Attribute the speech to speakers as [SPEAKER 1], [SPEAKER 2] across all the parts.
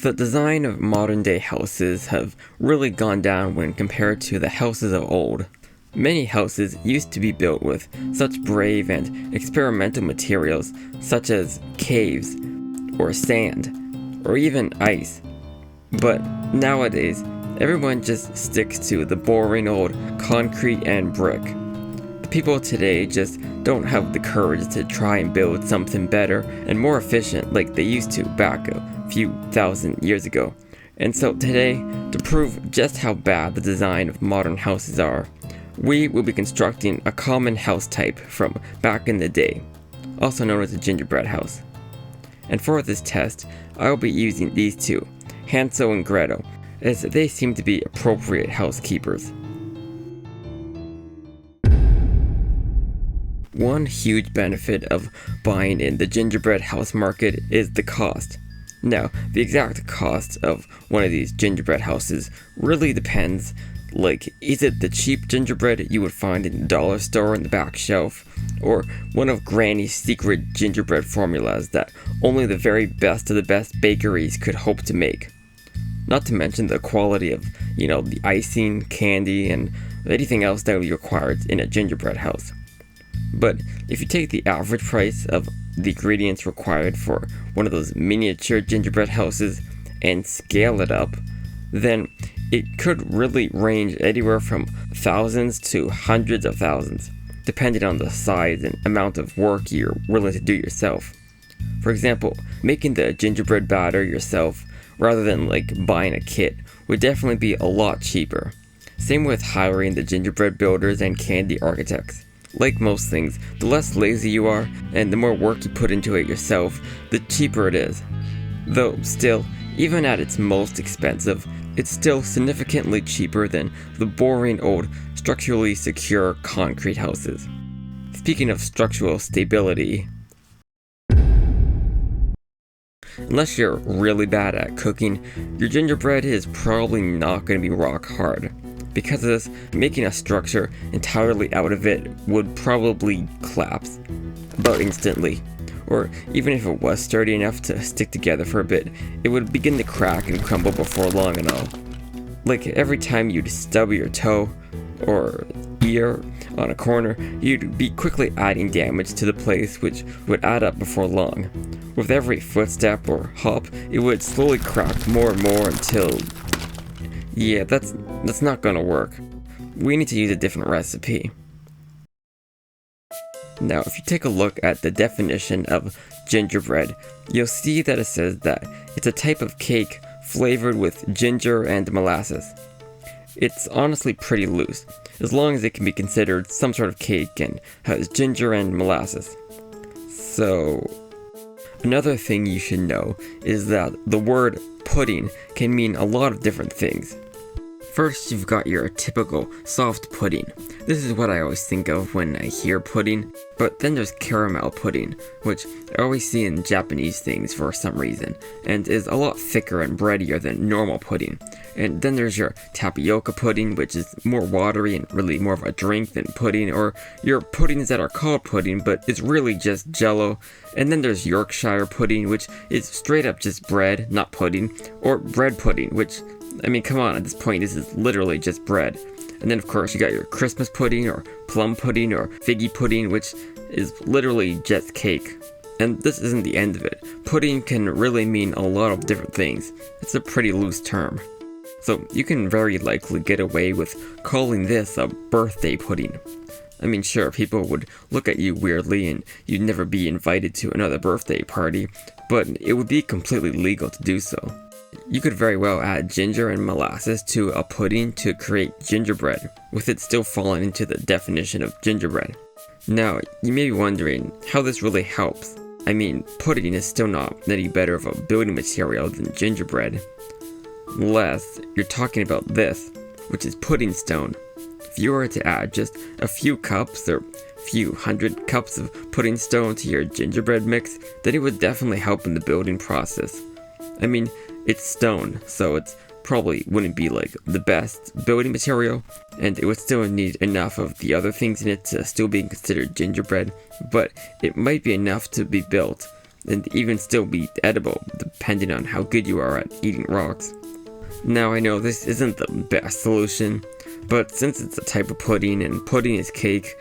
[SPEAKER 1] The design of modern day houses have really gone down when compared to the houses of old. Many houses used to be built with such brave and experimental materials such as caves, or sand, or even ice. But nowadays, everyone just sticks to the boring old concrete and brick. The people today just don't have the courage to try and build something better and more efficient like they used to back a few thousand years ago. And so today, to prove just how bad the design of modern houses are, we will be constructing a common house type from back in the day, also known as a gingerbread house. And for this test, I will be using these two, Hansel and Gretel, as they seem to be appropriate housekeepers. One huge benefit of buying in the gingerbread house market is the cost. Now, the exact cost of one of these gingerbread houses really depends. Like, is it the cheap gingerbread you would find in the dollar store in the back shelf, or one of Granny's secret gingerbread formulas that only the very best of the best bakeries could hope to make? Not to mention the quality of, the icing, candy, and anything else that would be required in a gingerbread house. But if you take the average price of the ingredients required for one of those miniature gingerbread houses and scale it up, then it could really range anywhere from thousands to hundreds of thousands, depending on the size and amount of work you're willing to do yourself. For example, making the gingerbread batter yourself, rather than buying a kit, would definitely be a lot cheaper. Same with hiring the gingerbread builders and candy architects. Like most things, the less lazy you are, and the more work you put into it yourself, the cheaper it is. Though still, even at its most expensive, it's still significantly cheaper than the boring old structurally secure concrete houses. Speaking of structural stability, unless you're really bad at cooking, your gingerbread is probably not going to be rock hard. Because of this, making a structure entirely out of it would probably collapse about instantly. Or even if it was sturdy enough to stick together for a bit, it would begin to crack and crumble before long and all. Like every time you'd stub your toe or ear on a corner, you'd be quickly adding damage to the place, which would add up before long. With every footstep or hop, it would slowly crack more and more until... yeah, that's not gonna work. We need to use a different recipe. Now, if you take a look at the definition of gingerbread, you'll see that it says that it's a type of cake flavored with ginger and molasses. It's honestly pretty loose, as long as it can be considered some sort of cake and has ginger and molasses. So, another thing you should know is that the word pudding can mean a lot of different things. First, you've got your typical soft pudding. This is what I always think of when I hear pudding, but then there's caramel pudding, which I always see in Japanese things for some reason, and is a lot thicker and breadier than normal pudding. And then there's your tapioca pudding, which is more watery and really more of a drink than pudding, or your puddings that are called pudding, but it's really just jello. And then there's Yorkshire pudding, which is straight up just bread, not pudding, or bread pudding, which, come on, at this point, this is literally just bread. And then, of course, you got your Christmas pudding, or plum pudding, or figgy pudding, which is literally just cake. And this isn't the end of it. Pudding can really mean a lot of different things. It's a pretty loose term. So you can very likely get away with calling this a birthday pudding. Sure, people would look at you weirdly and you'd never be invited to another birthday party, but it would be completely legal to do so. You could very well add ginger and molasses to a pudding to create gingerbread, with it still falling into the definition of gingerbread. Now, you may be wondering how this really helps. Pudding is still not any better of a building material than gingerbread. Unless you're talking about this, which is pudding stone. If you were to add just a few cups or few hundred cups of pudding stone to your gingerbread mix, then it would definitely help in the building process. It's stone, so it probably wouldn't be the best building material, and it would still need enough of the other things in it to still be considered gingerbread, but it might be enough to be built. and even still be edible, depending on how good you are at eating rocks. Now I know this isn't the best solution, but since it's a type of pudding and pudding is cake,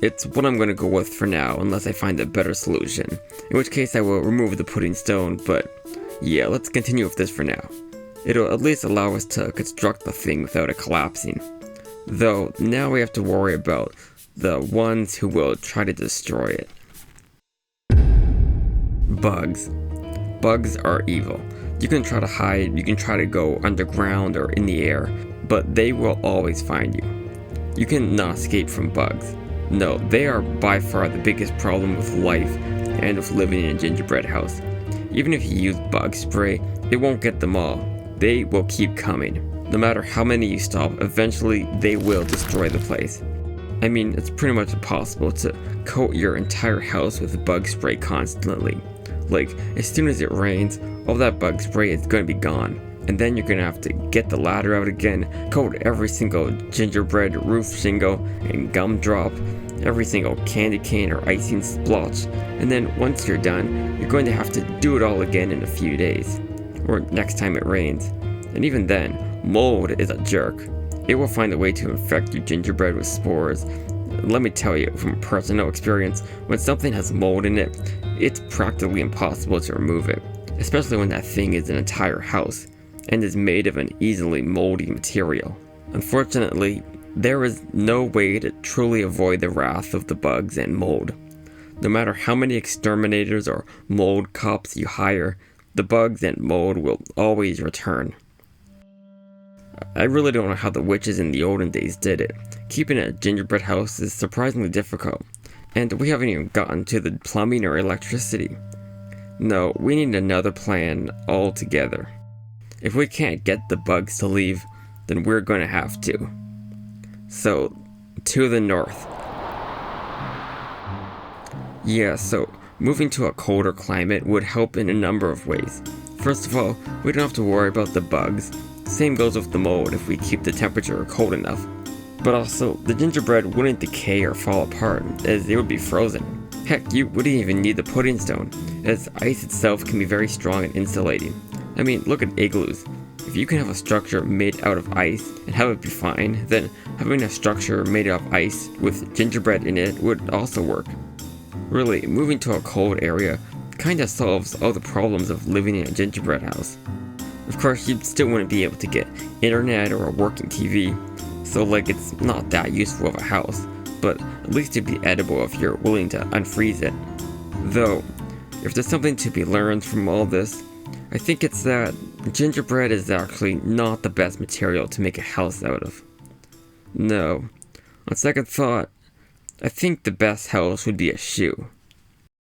[SPEAKER 1] it's what I'm going to go with for now unless I find a better solution, in which case I will remove the pudding stone, but yeah, let's continue with this for now. It'll at least allow us to construct the thing without it collapsing. Though, now we have to worry about the ones who will try to destroy it. Bugs. Bugs are evil. You can try to hide, you can try to go underground or in the air, but they will always find you. You cannot escape from bugs. No, they are by far the biggest problem with life and with living in a gingerbread house. Even if you use bug spray, it won't get them all. They will keep coming. No matter how many you stop, eventually they will destroy the place. I mean, it's pretty much impossible to coat your entire house with bug spray constantly. Like, as soon as it rains, all that bug spray is going to be gone. And then you're going to have to get the ladder out again, coat every single gingerbread roof shingle and gumdrop, every single candy cane or icing splotch, and then once you're done, you're going to have to do it all again in a few days, or next time it rains. And even then, mold is a jerk. It will find a way to infect your gingerbread with spores. Let me tell you from personal experience, when something has mold in it, it's practically impossible to remove it, especially when that thing is an entire house and is made of an easily moldy material. Unfortunately, there is no way to truly avoid the wrath of the bugs and mold. No matter how many exterminators or mold cops you hire, the bugs and mold will always return. I really don't know how the witches in the olden days did it. Keeping a gingerbread house is surprisingly difficult, and we haven't even gotten to the plumbing or electricity. No, we need another plan altogether. If we can't get the bugs to leave, then we're going to have to. So, to the north. Yeah, so moving to a colder climate would help in a number of ways. First of all, we don't have to worry about the bugs. Same goes with the mold if we keep the temperature cold enough. But also, the gingerbread wouldn't decay or fall apart, as it would be frozen. Heck, you wouldn't even need the pudding stone, as ice itself can be very strong and insulating. I mean, look at igloos. If you can have a structure made out of ice and have it be fine, then having a structure made out of ice with gingerbread in it would also work. Really, moving to a cold area kinda solves all the problems of living in a gingerbread house. Of course, you still wouldn't be able to get internet or a working TV, so it's not that useful of a house, but at least it'd be edible if you're willing to unfreeze it. Though, if there's something to be learned from all this, I think it's that gingerbread is actually not the best material to make a house out of. No, on second thought, I think the best house would be a shoe.